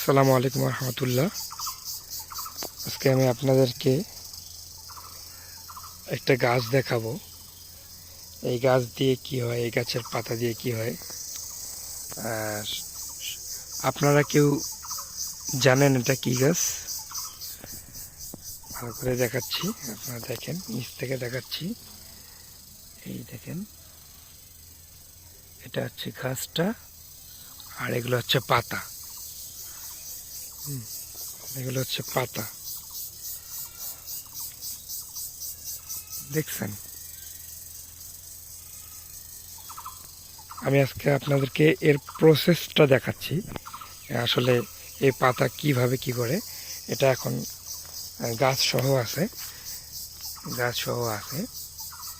আসসালামু আলাইকুম রহমতুল্লাহ। আজকে আমি আপনাদেরকে একটা গাছ দেখাবো। এই গাছ দিয়ে কি হয়, এই গাছের পাতা দিয়ে কি হয়। আর আপনারা কেউ জানেন এটা কি গাছ? ভালো করে দেখাচ্ছি, আপনারা দেখেন, নিচ থেকে দেখাচ্ছি। এই দেখেন, এটা হচ্ছে গাছটা, আর এগুলো হচ্ছে পাতা। এগুলো হচ্ছে পাতা, দেখছেন? আমি আজকে আপনাদেরকে এর প্রসেসটা দেখাচ্ছি, আসলে এই পাতা কিভাবে কি করে। এটা এখন গাছ সহ আছে,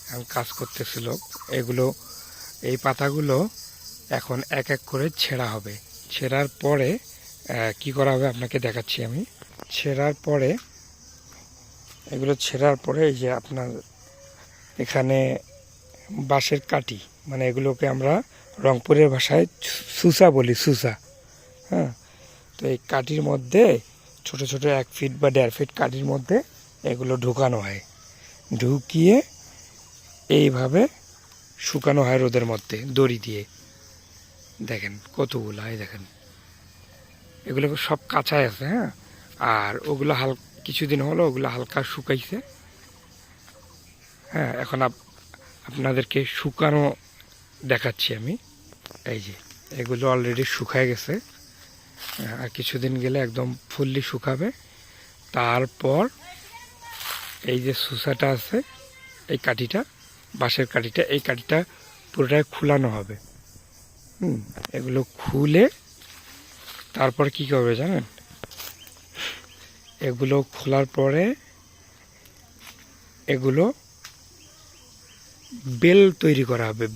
এখন কাজ করতেছিল। এগুলো, এই পাতাগুলো এখন এক এক করে ছেঁড়া হবে। ছেঁড়ার পরে কি করা হবে আপনাকে দেখাচ্ছি আমি। এগুলো ছেঁড়ার পরে এই যে আপনার এখানে বাঁশের কাঠি, মানে এগুলোকে আমরা রংপুরের ভাষায় সুসা বলি, সুসা। হ্যাঁ, তো এই কাঠির মধ্যে ছোট ছোট 1 ফিট বা 1.5 ফিট কাঠির মধ্যে এগুলো ঢুকানো হয়। ঢুকিয়ে এইভাবে শুকানো হয় রোদের মধ্যে দড়ি দিয়ে। দেখেন কতগুলো, এই দেখেন, এগুলো সব কাঁচাই আছে। হ্যাঁ, আর ওগুলো কিছুদিন হলো ওগুলো হালকা শুকাইছে। হ্যাঁ, এখন আপনাদেরকে শুকানো দেখাচ্ছি আমি। এই যে এগুলো অলরেডি শুকায় গেছে, আর কিছুদিন গেলে একদম ফুললি শুকাবে। তারপর এই যে সুসাটা আছে, এই কাঠিটা, বাঁশের কাঠিটা, এই কাঠিটা পুরোটাই খুলানো হবে। এগুলো খুলে তারপর কি করবে জানেন? এগুলো খোলার পরে এগুলো বেল তৈরি করা হবে।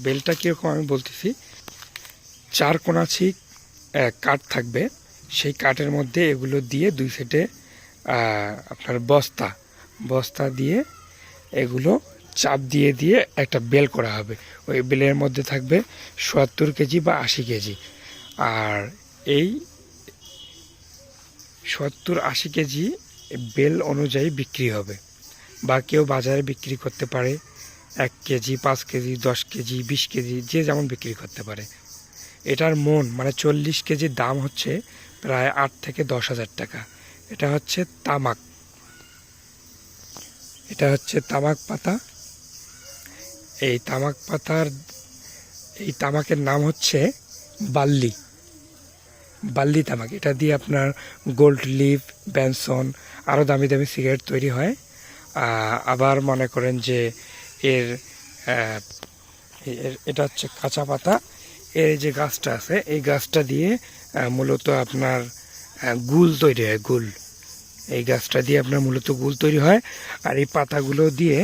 বেলটা কীরকম আমি বলতেছি। 4 কোণাছি কাঠ থাকবে, সেই কাঠের মধ্যে এগুলো দিয়ে 2 সাইডে আপনার বস্তা দিয়ে এগুলো চাপ দিয়ে দিয়ে একটা বেল করা হবে। ওই বেলের মধ্যে থাকবে 70 কেজি বা 80 কেজি। আর এই 70-80 কেজি বেল অনুযায়ী বিক্রি হবে, বা কেউ বাজারে বিক্রি করতে পারে 1 কেজি, 5 কেজি, 10 কেজি, 20 কেজি, যে যেমন বিক্রি করতে পারে। এটার মন মানে 40 কেজির দাম হচ্ছে প্রায় 8 থেকে 10 হাজার টাকা। এটা হচ্ছে তামাক পাতা। এই তামাকের নাম হচ্ছে বাল্লি তামাক। এটা দিয়ে আপনার গোল্ড লিফ, বেনসন, আরও দামি দামি সিগারেট তৈরি হয়। আবার মনে করেন যে এটা হচ্ছে কাঁচা পাতা। এর যে গাছটা আছে, এই গাছটা দিয়ে মূলত আপনার গুল তৈরি হয়। এই গাছটা দিয়ে আপনার মূলত গুল তৈরি হয়। আর এই পাতাগুলো দিয়ে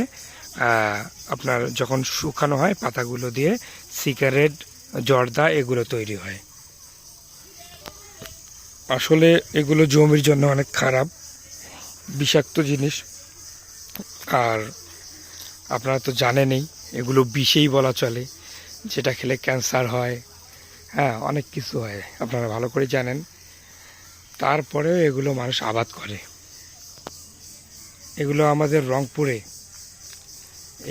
আপনার যখন শুকানো হয়, পাতাগুলো দিয়ে সিগারেট, জর্দা এগুলো তৈরি হয়। আসলে এগুলো জমির জন্য অনেক খারাপ, বিষাক্ত জিনিস। আর আপনারা তো জানেনই, এগুলো বিষেই বলা চলে, যেটা খেলে ক্যান্সার হয়। হ্যাঁ, অনেক কিছু হয়, আপনারা ভালো করে জানেন। তারপরেও এগুলো মানুষ আবাদ করে। এগুলো আমাদের রংপুরে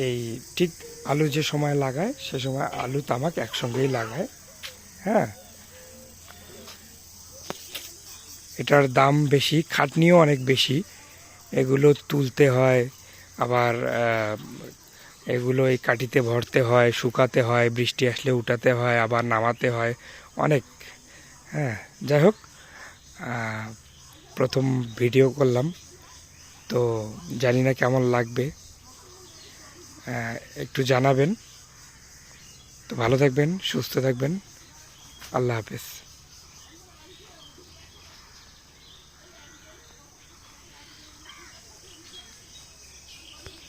এই ঠিক আলু যে সময় লাগায়, সে সময় আলু তামাক একসঙ্গেই লাগায়। হ্যাঁ, এটার দাম বেশি, খাটনিও অনেক বেশি। এগুলো তুলতে হয়, আবার এগুলো এই কাঠিতে ভরতে হয়, শুকাতে হয়, বৃষ্টি আসলে উঠাতে হয়, আবার নামাতে হয়, অনেক। হ্যাঁ, যাই হোক, প্রথম ভিডিও করলাম, তো জানি না কেমন লাগবে, একটু জানাবেন। তো ভালো থাকবেন, সুস্থ থাকবেন, আল্লাহ হাফেজ।